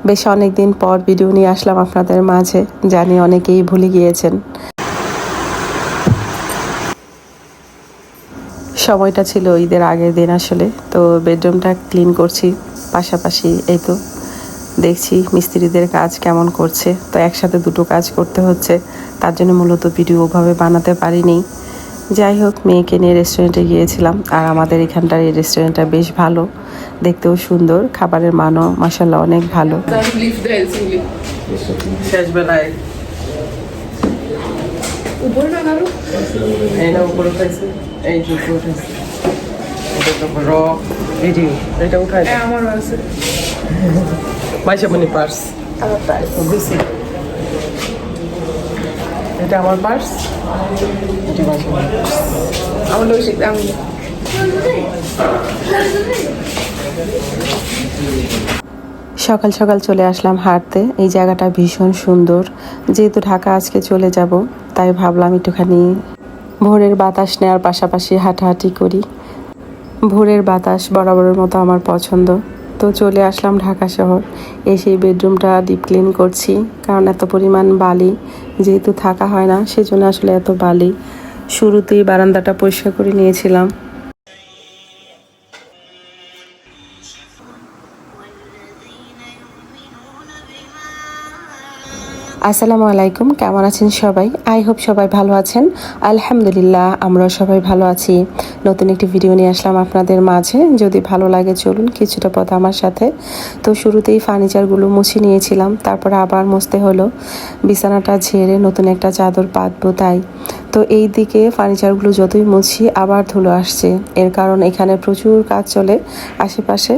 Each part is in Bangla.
বেশ অনেক দিন পর ভিডিও নিয়ে আসলাম আপনাদের মাঝে, জানি অনেকেই ভুলে গিয়েছেন। সময়টা ছিল ঈদের আগের দিন আসলে। তো বেডরুমটা ক্লিন করছি, পাশাপাশি এই তো দেখছি মিস্ত্রিদের কাজ কেমন করছে। তো একসাথে দুটো কাজ করতে হচ্ছে, তার জন্য মূলত ভিডিও ওভাবে বানাতে পারিনি। যাই হোক, মেয়েকে নিয়ে রেস্টুরেন্টে গিয়েছিলাম, আর আমাদের এখানটার এই রেস্টুরেন্টটা বেশ ভালো, দেখতেও সুন্দর, খাবারের মানও মাশাআল্লাহ অনেক ভালো। শেষবেলায় উপরে না আরো এই না উপরে উঠাইছে, এই যে উপরে উঠাইছে, এটা তো র ভিডিও, এটা উঠাই আমারও আছে মাইশামণি পার্স, আমার পার্স বুঝছি, এটা আমার পার্স, এটা মাইশামণি পার্স, আমার লোক শিখতে আমি সকাল সকাল চলে আসলাম হাঁটতে। এই জায়গাটা ভীষণ সুন্দর, যেহেতু ঢাকা আজকে চলে যাব, তাই ভাবলাম একটুখানি ভোরের বাতাস নেওয়ার পাশাপাশি হাঁটাহাঁটি করি। ভোরের বাতাস বরাবরের মতো আমার পছন্দ। তো চলে আসলাম ঢাকা শহর, এসে বেডরুমটা ডিপ ক্লিন করছি, কারণ এত পরিমাণ বালি, যেহেতু থাকা হয় না সেজন্য আসলে এত বালি। শুরুতেই বারান্দাটা পরিষ্কার করে নিয়েছিলাম। আসসালামু আলাইকুম, কেমন আছেন সবাই? আই হোপ সবাই ভালো আছেন। আলহামদুলিল্লাহ, আমরাও সবাই ভালো আছি। নতুন একটি ভিডিও নিয়ে আসলাম আপনাদের মাঝে, যদি ভালো লাগে চলুন কিছুটা পথ আমার সাথে। তো শুরুতেই ফার্নিচারগুলো মুছে নিয়েছিলাম, তারপরে আবার মুছতে হলো, বিছানাটা ঝেড়ে নতুন একটা চাদর পাতবো তাই। তো এই দিকে ফার্নিচারগুলো যতই মুছি আবার ধুলো আসছে, এর কারণ এখানে প্রচুর কাজ চলে আশেপাশে,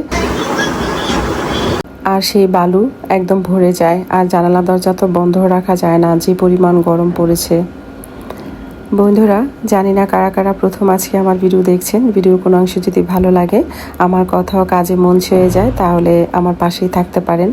আর সেই বালু একদম ভরে যায়, আর জানালা দরজা তো বন্ধ রাখা যায় না, যে পরিমাণ গরম পড়েছে। বন্ধুরা, জানি না কারা কারা প্রথম আজকে আমার ভিডিও দেখছেন। ভিডিওর কোনো অংশ যদি ভালো লাগে, আমার কথাও কাজে মন ছুঁয়ে যায়, তাহলে আমার পাশেই থাকতে পারেন।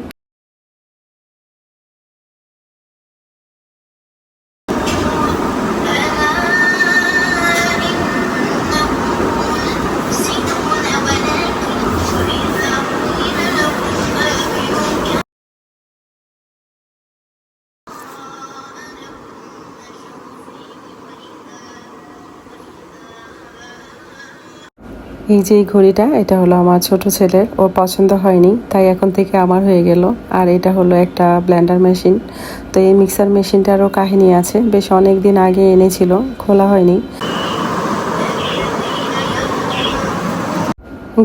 এই যে এই ঘড়িটা, এটা হলো আমার ছোট ছেলের, ওর পছন্দ হয়নি, তাই এখন থেকে আমার হয়ে গেল। আর এটা হলো একটা ব্লেন্ডার মেশিন। তো এই মিক্সার মেশিনটারও কাহিনী আছে, বেশ অনেক দিন আগে এনেছিল, খোলা হয়নি।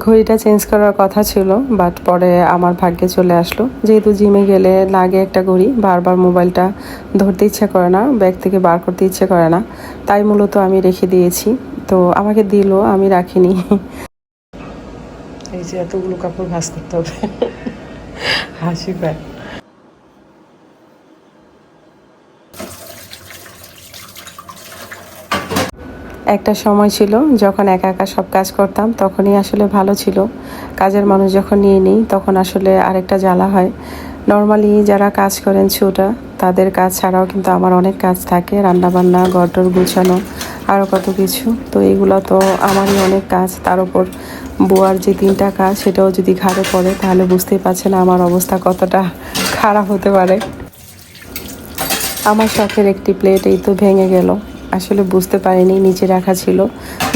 ঘড়িটা চেঞ্জ করার কথা ছিল, বাট পরে আমার ভাগ্যে চলে আসলো। যেহেতু জিমে গেলে লাগে একটা ঘড়ি, বারবার মোবাইলটা ধরতে ইচ্ছে করে না, ব্যাগ থেকে বার করতে ইচ্ছে করে না, তাই মূলত আমি রেখে দিয়েছি। তো আমাকে দিল, আমি রাখিনি। এই যে এতগুলো কাপড় ভাঁজ করতে হবে, হাসি পায়। একটা সময় ছিল যখন একা একা সব কাজ করতাম, তখনই আসলে ভালো ছিল। কাজের মানুষ যখন নিয়ে নিই তখন আসলে আরেকটা জ্বালা হয়। নর্মালি যারা কাজ করেন ছোটা, তাদের কাজ ছাড়াও কিন্তু আমার অনেক কাজ থাকে, রান্নাবান্না, ঘরটর গুছানো, আরও কত কিছু। তো এগুলো তো আমারই অনেক কাজ, তার উপর বুয়ার যে 3টা কাজ, সেটাও যদি ঘাড়ে পড়ে তাহলে বুঝতেই পারছেন আমার অবস্থা কতটা খারাপ হতে পারে। আমার শখের একটি প্লেট এই তো ভেঙে গেল, আসলে বুঝতে পারিনি নিচে রাখা ছিল,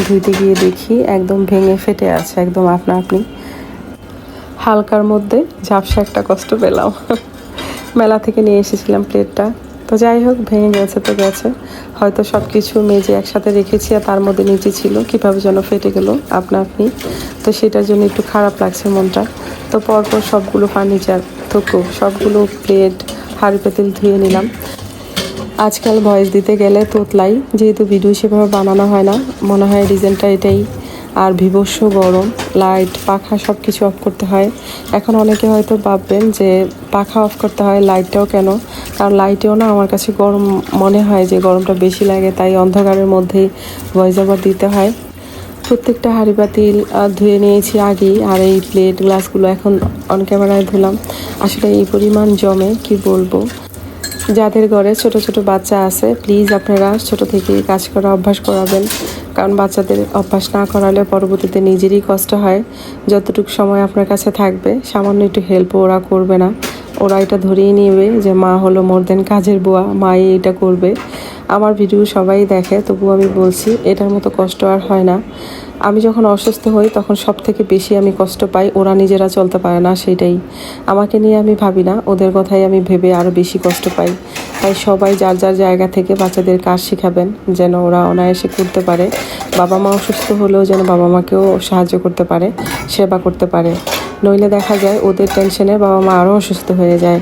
ধুইতে গিয়ে দেখি একদম ভেঙে ফেটে আছে, একদম আপনা আপনি। হালকার মধ্যে ঝাপসা একটা কষ্ট পেলাম। মেলা থেকে নিয়ে এসেছিলাম প্লেটটা। তো যাই হোক, ভেঙে গেছে তো গেছে, হয়তো সব কিছু মেজে একসাথে রেখেছি আর তার মধ্যে নিচে ছিল, কীভাবে যেন ফেটে গেল আপনা আপনি। তো সেটার জন্য একটু খারাপ লাগছে মনটা। তো পরপর সবগুলো ফার্নিচার থুকু, সবগুলো প্লেট, হাঁড়ি পাতিল ধুয়ে নিলাম। আজকাল ভয়েস দিতে গেলে তোতলাই, যেহেতু ভিডিও সেভাবে বানানো হয় না, মনে হয় রিজনটা এটাই। আর বিভৎস গরম, লাইট পাখা সব কিছু অফ করতে হয়। এখন অনেকে হয়তো ভাববেন যে পাখা অফ করতে হয়, লাইটটাও কেন? কারণ লাইটেও না আমার কাছে গরম মনে হয়, যে গরমটা বেশি লাগে, তাই অন্ধকারের মধ্যেই ভয়েস ওভার দিতে হয়। প্রত্যেকটা হাঁড়ি পাতিল ধুয়ে নিয়েছি আগেই, আর এই প্লেট গ্লাসগুলো এখন অন ক্যামেরায় ধুলাম। আসলে এই পরিমাণ জমে কি বলবো। যাদের ঘরে ছোট ছোট বাচ্চা আছে, প্লিজ আপনারা ছোট থেকেই কাজ করা অভ্যাস করাবেন, কারণ বাচ্চাদের অভ্যাস না করালে পরবর্তীতে নিজেরই কষ্ট হয়। যতটুকু সময় আপনার কাছে থাকবে, সামান্য একটু হেল্প ওরা করবে না, ওরা এটা ধরেই নেবে যে মা হলো মোর দেন কাজের বুয়া, মাই এটা করবে। আমার ভিডিও সবাই দেখে, তবু আমি বলছি এটার মতো কষ্ট আর হয় না। আমি যখন অসুস্থ হই তখন সব থেকে বেশি আমি কষ্ট পাই, ওরা নিজেরা চলতে পারে না, সেটাই। আমাকে নিয়ে আমি ভাবি না, ওদের কথাই আমি ভেবে আরও বেশি কষ্ট পাই। তাই সবাই যার যার জায়গা থেকে বাচ্চাদের কাজ শেখাবেন, যেন ওরা অনায়াসে করতে পারে। বাবা মা অসুস্থ হলেও যেন বাবা মাকেও সাহায্য করতে পারে, সেবা করতে পারে। নইলে দেখা যায় ওদের টেনশনে বাবা মা আরও অসুস্থ হয়ে যায়।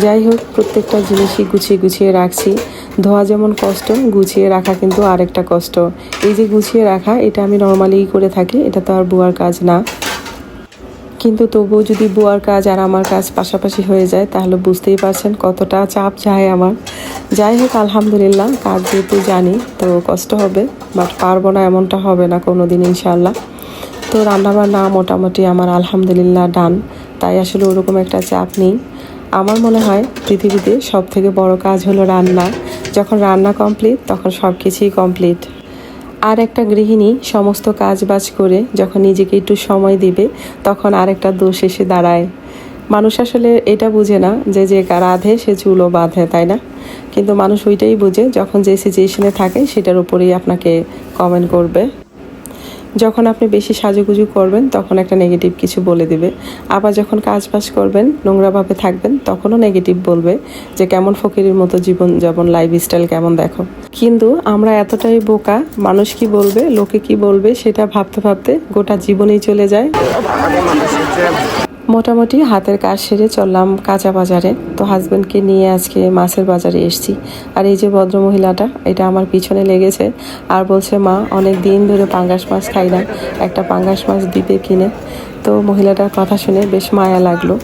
যাই হোক, প্রত্যেকটা জিনিসই গুছিয়ে গুছিয়ে রাখছি। ধোয়া যেমন কষ্ট, গুছিয়ে রাখা কিন্তু আরেকটা কষ্ট। এই যে গুছিয়ে রাখা, এটা আমি নর্মালিই করে থাকি, এটা তো আর বুয়ার কাজ না। কিন্তু তবুও যদি বুয়ার কাজ আর আমার কাজ পাশাপাশি হয়ে যায়, তাহলে বুঝতেই পারছেন কতটা চাপ যায় আমার। যাই হোক, আলহামদুলিল্লাহ, কাজ যেহেতু জানি তো কষ্ট হবে, বাট পারবো না এমনটা হবে না কোনো দিন, ইনশাল্লাহ। তো রান্নাবান্না মোটামুটি আমার আলহামদুলিল্লাহ ডান, তাই আসলে ওরকম একটা চাপ নেই। আমার মনে হয় পৃথিবীতে সব থেকে বড় কাজ হলো রান্না। যখন রান্না কমপ্লিট, তখন সব কিছুই কমপ্লিট। আর একটা গৃহিণী সমস্ত কাজ বাজ করে যখন নিজেকে একটু সময় দিবে, তখন আরেকটা দোষ এসে দাঁড়ায়। মানুষ আসলে এটা বুঝে না যে যে রাঁধে সে চুলও বাঁধে, তাই না? কিন্তু মানুষ ওইটাই বুঝে যখন যে সিচুয়েশনে থাকে সেটার উপরেই আপনাকে কমেন্ট করবে। যখন আপনি বেশি সাজুগুজু করবেন তখন একটা নেগেটিভ কিছু বলে দিবে, আবার যখন কাজ বাজ করবেন নোংরাভাবে থাকবেন তখনও নেগেটিভ বলবে যে কেমন ফকিরের মতো জীবন যাপন, লাইফস্টাইল কেমন দেখো। কিন্তু আমরা এতটাই বোকা, মানুষ কি বলবে, লোকে কি বলবে সেটা ভাবতে ভাবতে গোটা জীবনেই চলে যায়। মোটামুটি হাতের কাজ সেরে চললাম কাঁচা বাজারে। তো হাজব্যান্ডকে নিয়ে আজকে মাছের বাজারে এসেছি। আর এই যে ভদ্রমহিলাটা, এটা আমার পিছনে লেগেছে আর বলছে মা অনেক দিন ধরে পাঙ্গাস মাছ খাই না, একটা পাঙ্গাস মাছ দিতে কিনে। তো মহিলাটার কথা শুনে বেশ মায়া লাগলো।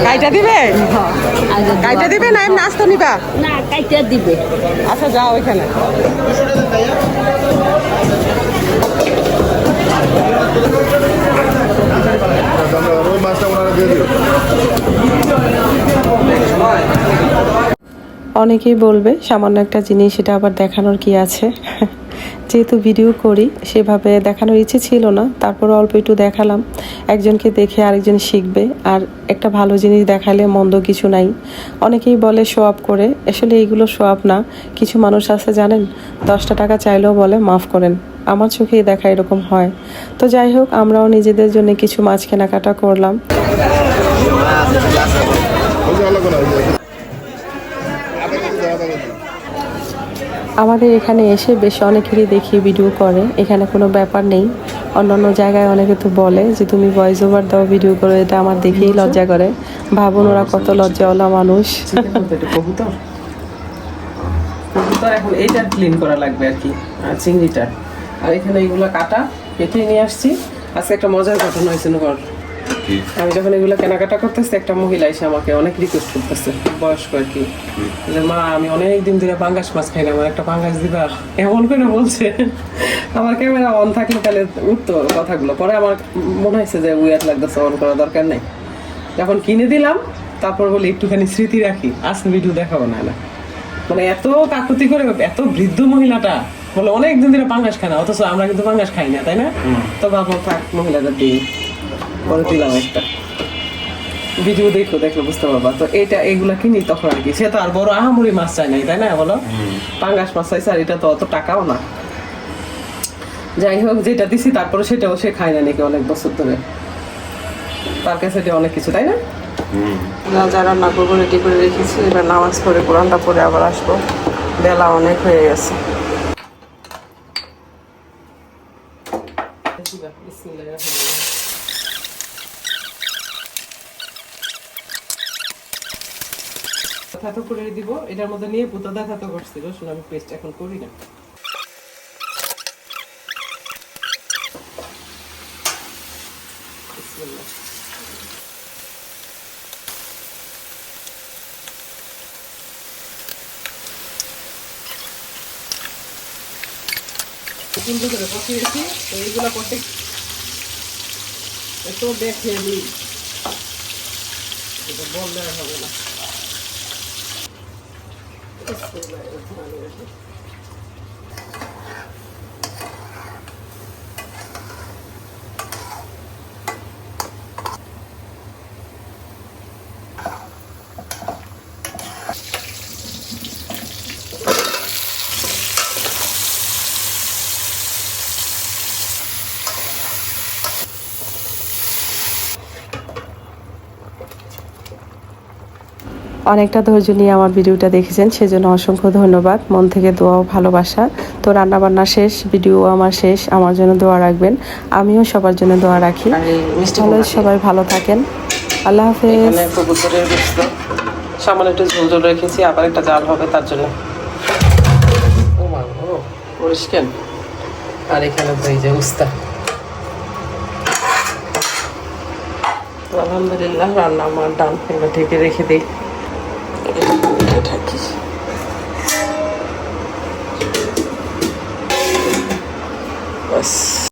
কাইটা দিবে, কাইটা দিবে না এমনি আস্ত নিবা? না, কাইটা দিবে। আচ্ছা যাও ওইখানে। অনেকেই বলবে সামান্য একটা জিনিস, সেটা আবার দেখানোর কি আছে। যেহেতু ভিডিও করি, সেভাবে দেখানোর ইচ্ছে ছিল না, তারপর অল্প একটু দেখালাম। একজনকে দেখে আরেকজন শিখবে, আর একটা ভালো জিনিস দেখালে মন্দ কিছু নাই। অনেকেই বলে শো আপ করে, আসলে এইগুলো শো আপ না। কিছু মানুষ আছে জানেন, 10টা টাকা চাইলেও বলে মাফ করেন। আমার চোখেই দেখা এরকম হয়। তো যাই হোক, আমরাও নিজেদের জন্য কিছু মাছ কেনাকাটা করলাম। আমাদের এখানে এসে বেশ অনেকেরই দেখি ভিডিও করে, এখানে কোনো ব্যাপার নেই। অন্যান্য জায়গায় অনেকে তো বলে যে তুমি ভয়েস ওভার দাও, ভিডিও করো, এটা আমার দেখেই লজ্জা করে। ভাবুন ওরা কত লজ্জাওয়ালা মানুষ। কবুতর এখন এইটা ক্লিন করা লাগবে আর কি, আর চিংড়িটা। আর এখানে এইগুলো কাটা কেটে নিয়ে আসছি। আজকে একটা মজার ঘটনা হয়েছে ঘর। আমি যখন এগুলো কেনাকাটা করতেছি, একটা মহিলা এসে আমাকে অনেক রিকোয়েস্ট করতেছে, বয়স্ক আর কি, যে মা আমি অনেক দিন ধরে পাঙ্গাস মাছ খাই না, আমার একটা পাঙ্গাস দিবা, এমন করে বলছে। আমার ক্যামেরা অন থাকলে তাহলে উঠতো কথাগুলো, পরে আমার মনে হয়েছে যে উইয়ার লাগতেছে, অন করার দরকার নেই। যখন কিনে দিলাম, তারপর বলি একটুখানি স্মৃতি রাখি, আজকে ভিডিও দেখাবো না। মানে এত কাকুতি করে, এত বৃদ্ধ মহিলাটা বলে অনেক দিন ধরে পাঙ্গাস খায় না, অথচ আমরা কিন্তু পাঙ্গাস খাই না, তাই না? তো ভাবলাম থাক, মহিলাদের দিই, পরে দিলাম একটা। ভিডিও দেখলে বুঝতে পারবা। তো এগুলা কিনি তখন আর কি, সে তো আর বড় আহামরি মাছ চাই নাই, তাই না বলো? পাঙ্গাস মাছ চাইছে, আর এটা তো অত টাকাও না। যাই হোক, যেটা দিছি তারপরে সেটাও সে খায় না নাকি অনেক বছর ধরে, তার কাছে এটা অনেক কিছু, তাই না? যা রান্না করবো রেডি করে রেখেছি, এবার নামাজ পড়ে কোরআনটা পরে আবার আসবো, বেলা অনেক হয়ে গেছে। থেতো করে দিব, এটার মধ্যে নিয়ে পুতাদা থেতো করছি, রসুন আমি পেস্ট এখন করি না। সুন্দর করে কষিয়েছি, তো এইগুলো করতে এত দেখে দিই, এটা বললে হবে না। অনেকটা ধৈর্য নিয়ে আমার ভিডিওটা দেখেছেন, সেজন্য অসংখ্য ধন্যবাদ। মন থেকে দোয়া ও ভালোবাসা। তো রান্নাবান্না শেষ, ভিডিও আমার শেষ, আমার জন্য দোয়া রাখবেন, আমিও সবার জন্য দোয়া রাখি। সবাই ভালো থাকেন, আল্লাহ হাফেজ। কবুতরের গোস্ত সামান্য একটু ঝোল ঝোল রেখেছি, আবার একটা জাল হবে তার জন্য। ও মা ও পরিষ্কার। আর এখানে তো এই যে উস্তা। তো আলহামদুলিল্লাহ রান্না আমার ডান, এবার ঢেকে রেখে দিই। ঢাকি বাস।